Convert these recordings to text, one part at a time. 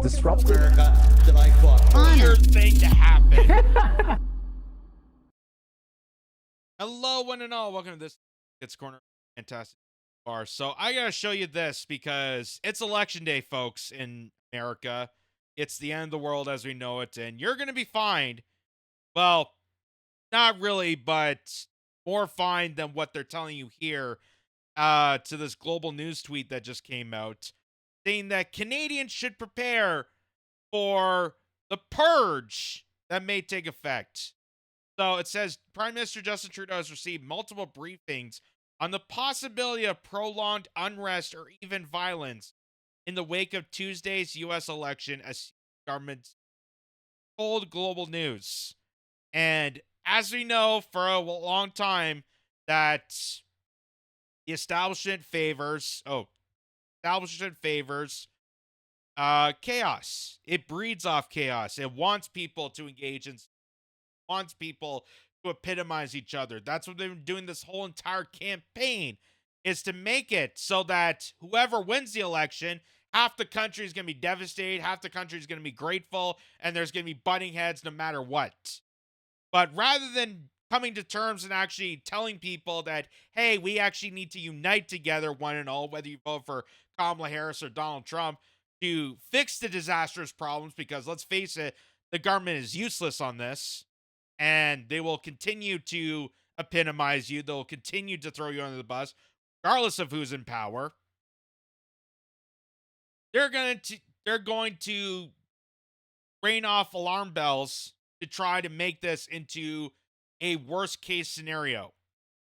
disrupted. America that I fought for. Weird thing to happen. Hello, one and all. Welcome to this Kitz Corner. Fantastic bar. So I gotta show you this because it's election day, folks, in America. It's the end of the world as we know it, and you're gonna be fined. Well, not really, but more fined than what they're telling you here. To this global news tweet that just came out, saying that Canadians should prepare for the purge that may take effect. So it says Prime Minister Justin Trudeau has received multiple briefings on the possibility of prolonged unrest or even violence in the wake of Tuesday's U.S. election, as governments told Global News. And as we know for a long time, that the establishment favors chaos. It breeds off chaos. It wants people to engage and wants people to epitomize each other. That's what they've been doing this whole entire campaign, is to make it so that whoever wins the election, half the country is going to be devastated, half the country is going to be grateful, and there's going to be butting heads no matter what. But rather than coming to terms and actually telling people that, hey, we actually need to unite together, one and all, whether you vote for Kamala Harris or Donald Trump, to fix the disastrous problems, because let's face it, the government is useless on this, and they will continue to epitomize you. They'll continue to throw you under the bus, regardless of who's in power. They're going to rain off alarm bells to try to make this into a worst case scenario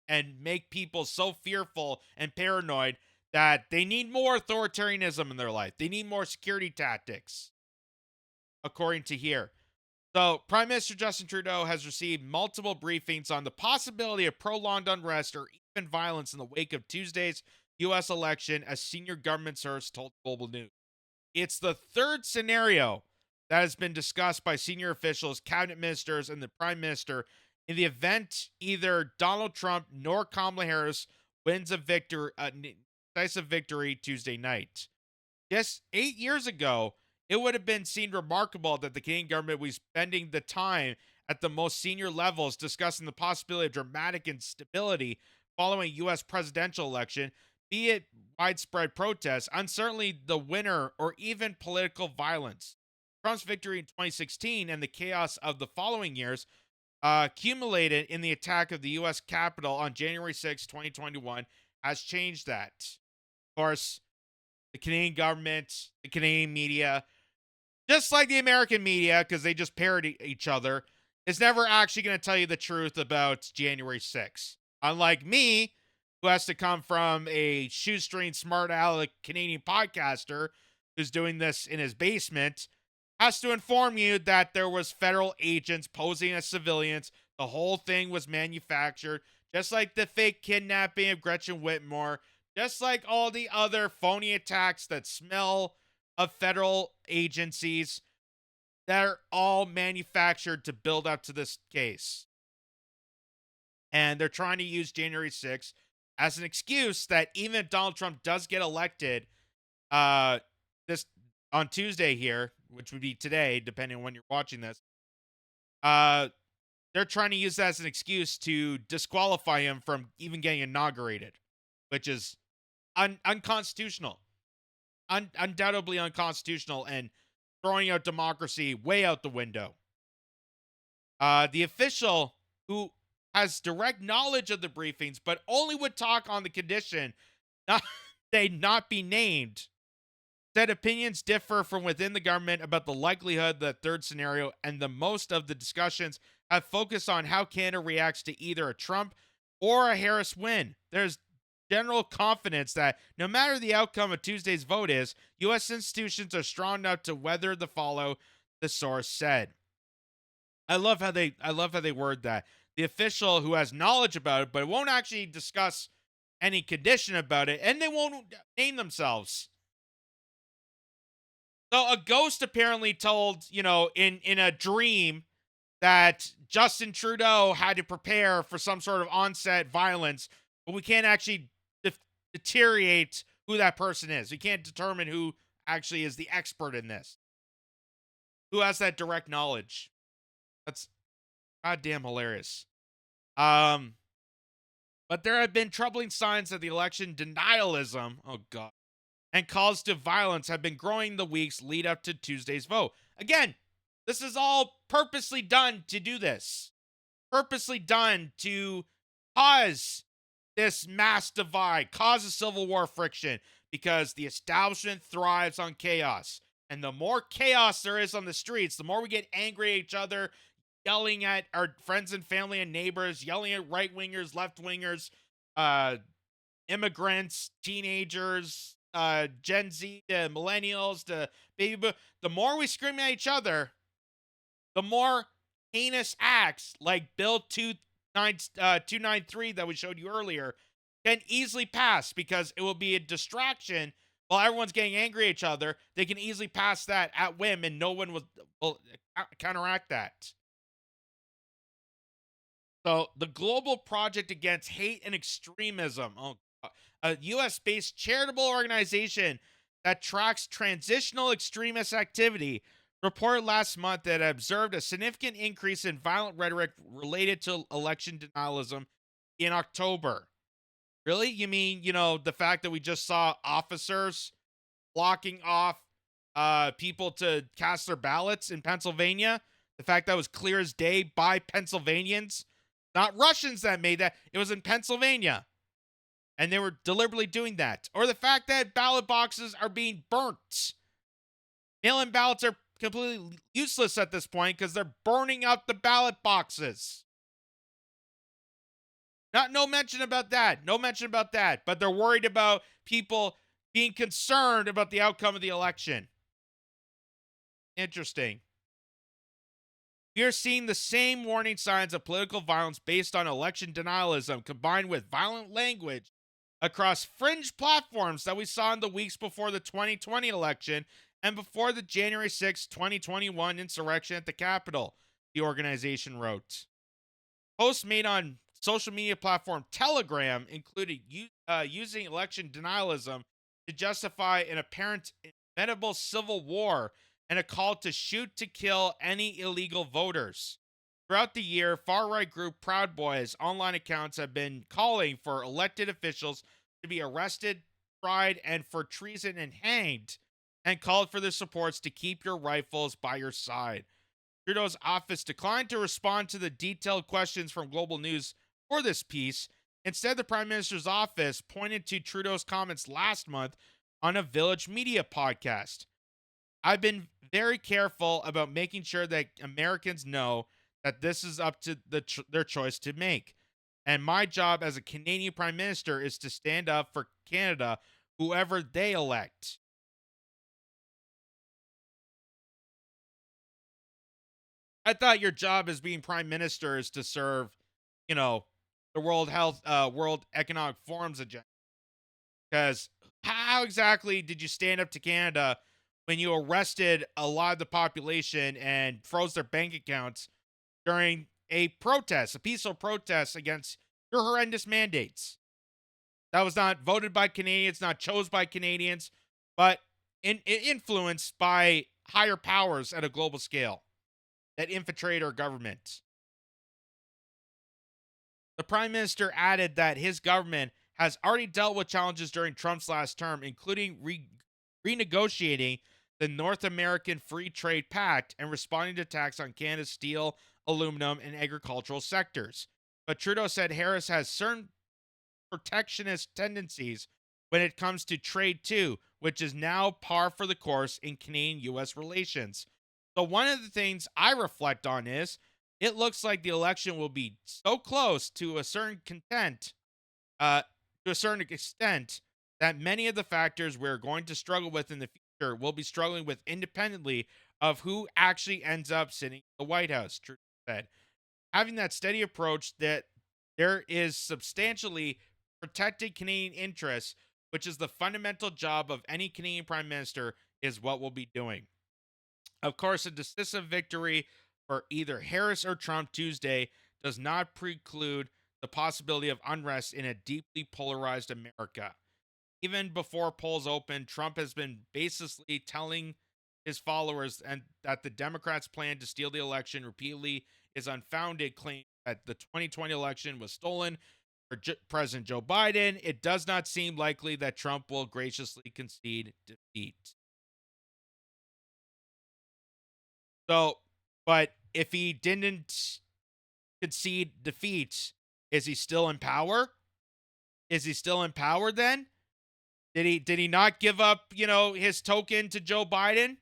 and make people so fearful and paranoid that they need more authoritarianism in their life. They need more security tactics, according to here. So Prime Minister Justin Trudeau has received multiple briefings on the possibility of prolonged unrest or even violence in the wake of Tuesday's U.S. election, as senior government source told Global News. It's the third scenario that has been discussed by senior officials, cabinet ministers, and the Prime Minister in the event either Donald Trump nor Kamala Harris wins a decisive victory Tuesday night. Just 8 years ago, it would have been seen remarkable that the Canadian government was spending the time at the most senior levels discussing the possibility of dramatic instability following a U.S. presidential election, be it widespread protests, uncertainty the winner, or even political violence. Trump's victory in 2016 and the chaos of the following years accumulated in the attack of the U.S. Capitol on January 6, 2021, has changed that. Of course, the Canadian government, the Canadian media, just like the American media, because they just parody each other, is never actually going to tell you the truth about January 6th. Unlike me, who has to come from a shoestring, smart aleck Canadian podcaster who's doing this in his basement, has to inform you that there was federal agents posing as civilians. The whole thing was manufactured, just like the fake kidnapping of Gretchen Whitmore, just like all the other phony attacks that smell of federal agencies that are all manufactured to build up to this case. And they're trying to use January 6th as an excuse that even if Donald Trump does get elected this on Tuesday here, which would be today, depending on when you're watching this, they're trying to use that as an excuse to disqualify him from even getting inaugurated, which is unconstitutional. Undoubtedly unconstitutional, and throwing out democracy way out the window. The official, who has direct knowledge of the briefings, but only would talk on the condition they not be named, said opinions differ from within the government about the likelihood that third scenario, and the most of the discussions have focused on how Canada reacts to either a Trump or a Harris win. There's general confidence that no matter the outcome of Tuesday's vote is, U.S. institutions are strong enough to weather the fallout, the source said. I love how they word that. The official who has knowledge about it, but won't actually discuss any condition about it, and they won't name themselves. So a ghost apparently told, in a dream, that Justin Trudeau had to prepare for some sort of onset violence, but we can't actually deteriorate who that person is. We can't determine who actually is the expert in this. Who has that direct knowledge? That's goddamn hilarious. Um, but there have been troubling signs that the election denialism, oh god, and calls to violence have been growing the weeks lead up to Tuesday's vote. Again, this is all purposely done to do this. Purposely done to cause this mass divide, cause a civil war friction, because the establishment thrives on chaos. And the more chaos there is on the streets, the more we get angry at each other, yelling at our friends and family and neighbors, yelling at right wingers, left wingers, uh, immigrants, teenagers, Gen Z to millennials to baby boom. The more we scream at each other, the more heinous acts like Bill 293 that we showed you earlier can easily pass, because it will be a distraction while everyone's getting angry at each other. They can easily pass that at whim, and no one will counteract that. So, the Global Project Against Hate and Extremism, a US based charitable organization that tracks transitional extremist activity, reported last month that it observed a significant increase in violent rhetoric related to election denialism in October. Really? You mean, the fact that we just saw officers blocking off people to cast their ballots in Pennsylvania? The fact that was clear as day by Pennsylvanians? Not Russians that made that. It was in Pennsylvania. And they were deliberately doing that. Or the fact that ballot boxes are being burnt. Mail-in ballots are completely useless at this point because they're burning out the ballot boxes. No mention about that. No mention about that. But they're worried about people being concerned about the outcome of the election. Interesting. We are seeing the same warning signs of political violence based on election denialism combined with violent language across fringe platforms that we saw in the weeks before the 2020 election and before the January 6, 2021 insurrection at the Capitol, the organization wrote. Posts made on social media platform Telegram included using election denialism to justify an apparent inevitable civil war and a call to shoot to kill any illegal voters. Throughout the year, far-right group Proud Boys online accounts have been calling for elected officials to be arrested, tried, and for treason and hanged, and called for their supports to keep your rifles by your side. Trudeau's office declined to respond to the detailed questions from Global News for this piece. Instead, the Prime Minister's office pointed to Trudeau's comments last month on a Village Media podcast. I've been very careful about making sure that Americans know that this is up to their choice to make. And my job as a Canadian Prime Minister is to stand up for Canada, whoever they elect. I thought your job as being Prime Minister is to serve, the World Economic Forum's agenda. Because how exactly did you stand up to Canada when you arrested a lot of the population and froze their bank accounts during a peaceful protest against your horrendous mandates? That was not voted by Canadians, not chose by Canadians, but influenced by higher powers at a global scale that infiltrate our government. The Prime Minister added that his government has already dealt with challenges during Trump's last term, including renegotiating the North American Free Trade Pact and responding to attacks on Canada's steel, aluminum, and agricultural sectors. But Trudeau said Harris has certain protectionist tendencies when it comes to trade too, which is now par for the course in Canadian-U.S. relations. So one of the things I reflect on is it looks like the election will be so close to a certain extent that many of the factors we're going to struggle with in the future will be struggling with independently of who actually ends up sitting in the White House, Trudeau said. Having that steady approach that there is substantially protected Canadian interests, which is the fundamental job of any Canadian Prime Minister, is what we'll be doing. Of course, a decisive victory for either Harris or Trump Tuesday does not preclude the possibility of unrest in a deeply polarized America. Even before polls open, Trump has been basically telling his followers and that the Democrats' plan to steal the election repeatedly is unfounded, claim that the 2020 election was stolen for President Joe Biden. It does not seem likely that Trump will graciously concede defeat. So, but if he didn't concede defeat, is he still in power? Is he still in power then? Did he not give up, his token to Joe Biden?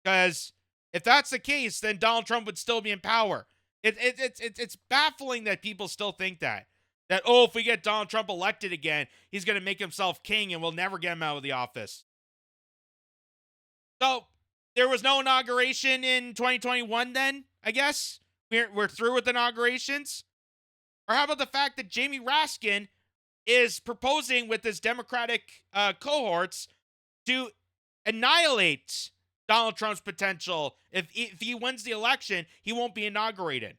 Because if that's the case, then Donald Trump would still be in power. It's baffling that people still think that if we get Donald Trump elected again, he's going to make himself king and we'll never get him out of the office. So there was no inauguration in 2021 then, I guess. We're through with inaugurations. Or how about the fact that Jamie Raskin is proposing with his Democratic cohorts to annihilate Donald Trump's potential. If he wins the election, he won't be inaugurated.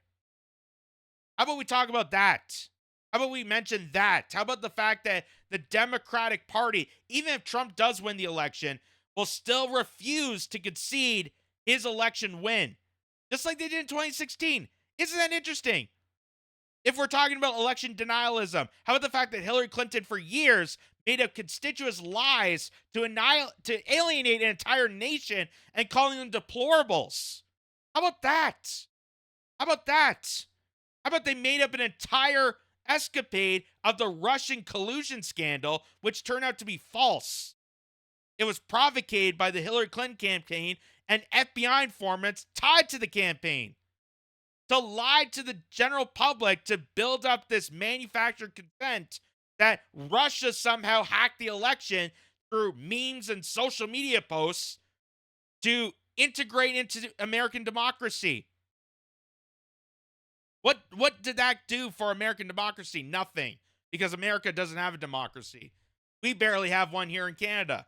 How about we talk about that? How about we mention that? How about the fact that the Democratic Party, even if Trump does win the election, will still refuse to concede his election win, just like they did in 2016. Isn't that interesting? If we're talking about election denialism, how about the fact that Hillary Clinton for years made up conspicuous lies to alienate an entire nation and calling them deplorables? How about that? How about that? How about they made up an entire escapade of the Russian collusion scandal, which turned out to be false? It was provocated by the Hillary Clinton campaign and FBI informants tied to the campaign to lie to the general public to build up this manufactured consent that Russia somehow hacked the election through memes and social media posts to integrate into American democracy. What did that do for American democracy? Nothing, because America doesn't have a democracy. We barely have one here in Canada.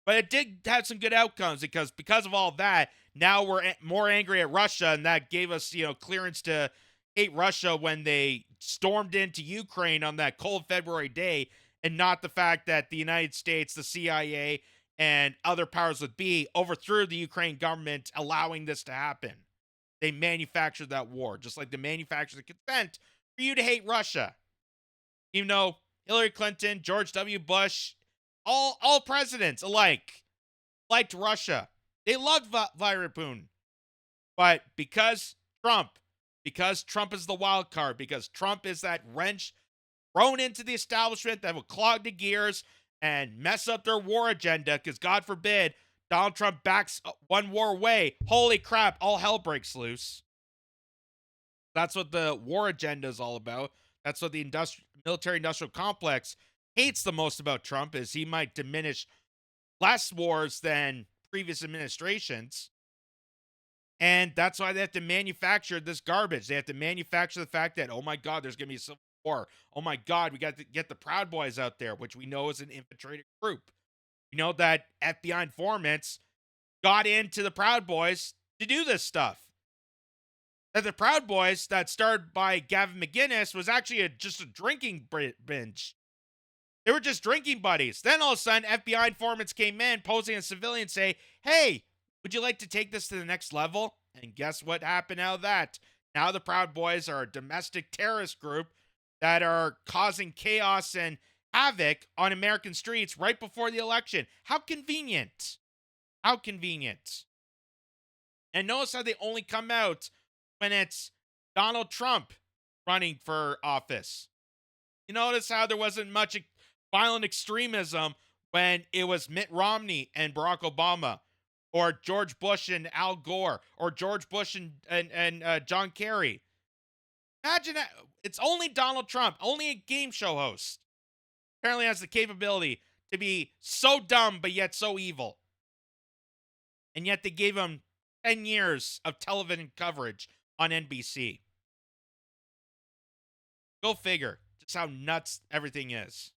But it did have some good outcomes because of all that, now we're more angry at Russia, and that gave us, clearance to hate Russia when they stormed into Ukraine on that cold February day, and not the fact that the United States, the CIA, and other powers that be overthrew the Ukraine government, allowing this to happen. They manufactured that war, just like they manufactured the consent for you to hate Russia. Even though Hillary Clinton, George W. Bush, all presidents alike liked Russia. They loved Vladimir Putin. But because Trump is the wild card, because Trump is that wrench thrown into the establishment that will clog the gears and mess up their war agenda, because God forbid Donald Trump backs one war away, holy crap, all hell breaks loose. That's what the war agenda is all about. That's what the military-industrial complex hates the most about Trump, is he might diminish less wars than previous administrations. And that's why they have to manufacture this garbage. They have to manufacture the fact that, oh my God, there's going to be a civil war. Oh my God, we got to get the Proud Boys out there, which we know is an infiltrated group. You know that FBI informants got into the Proud Boys to do this stuff. That the Proud Boys that started by Gavin McInnes was actually just a drinking binge. They were just drinking buddies. Then all of a sudden, FBI informants came in, posing as civilians, say, hey, would you like to take this to the next level? And guess what happened out of that? Now the Proud Boys are a domestic terrorist group that are causing chaos and havoc on American streets right before the election. How convenient. How convenient. And notice how they only come out when it's Donald Trump running for office. You notice how there wasn't much violent extremism when it was Mitt Romney and Barack Obama, or George Bush and Al Gore, or George Bush and John Kerry. Imagine that. It's only Donald Trump, only a game show host, apparently has the capability to be so dumb but yet so evil. And yet they gave him 10 years of television coverage on NBC. Go figure just how nuts everything is.